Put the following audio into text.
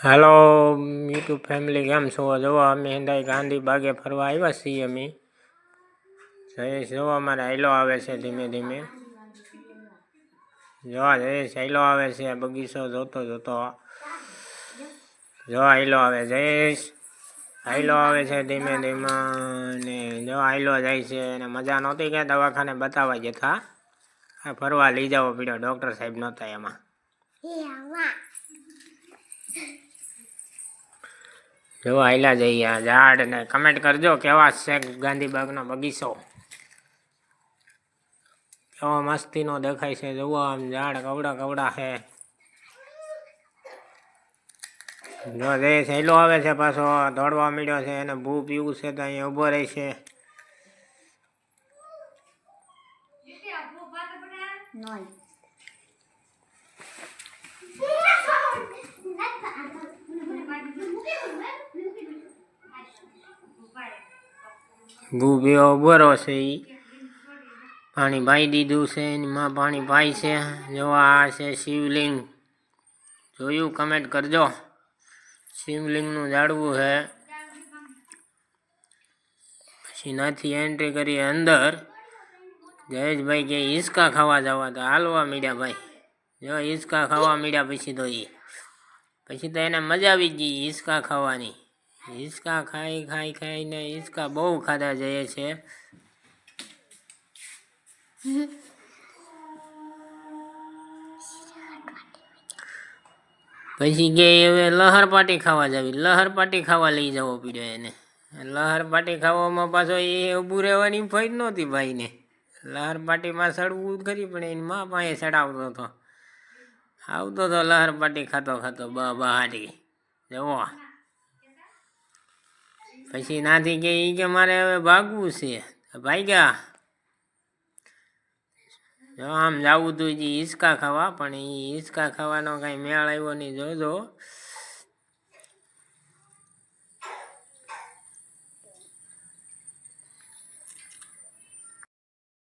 Hello YouTube family केम छो? जो अमे हिंदाई गांधी बागे फरवा आव्या छीए। अमे जयेश जो अमारे हाइलो आवे छे धीमे धीमे। जो जयेश हाइलो आवे छे बगीचो जोतो जोतो। जो हाइलो आवे जयेश हाइलो आवे छे धीमे धीमे ने जो हाइलो जाय छे ने मजा नहोती के दवाखाने बतावा जता। फरवा लई जावो पड्यो, डॉक्टर साहेब नहोता एमां। जो आइला जाइए झाड़ ने कमेंट करजो केवा छे गांधीबाग नो बगीचो, केवा मस्ती नो देखाय छे। जो आम झाड़ कवड़ा कवड़ा है। जो जयेश हेलो आवे छे पाछो दौड़वा मीड्यो छे ने भू पीवू छे तो अहीं उभो रही छे। भू पीवा उभो रहो छे। पाणी पाई दीधुं छे, एनी मां पाणी पाय छे। जो आ छे शिवलिंग, जोयुं कमेंट करजो। शिवलिंग નું ઝાડવું है। પછી નાથી एंट्री करी अंदर। जयेश भाई के हिसका खावा जावा तो हालवा मीड्या भाई। जो हिसका खावा मीड्या પછી તો એને મજા આવી ગઈ हिसका ખાવાની। हिसका ખાઈ ખાઈ ખાઈ ને हिसका બહુ ખાધા જાય છે। પછી કે હવે લહર પાટી ખાવા જાવી। લહર પાટી ખાવા લઈ જવો પડ્યો એને। લહર પાટી ખાવામાં પાછો એ ઊભું રહેવાની ફઈ નહોતી ભાઈને। લહર પાટીમાં ચડવું ખરી પણ એની માં પાસે ચડાવતો હતો। આવતો તો લહર પાટી ખાતો ખાતો બહારી જવો। પછી નાથી કે ઈ કે મારે હવે ભાગવું છે। ભાગ્યા। જો આમ જાવું તું हिसका खावा पण हिसका खाવાનો कई मेळ आव्यो नहीं। जोजो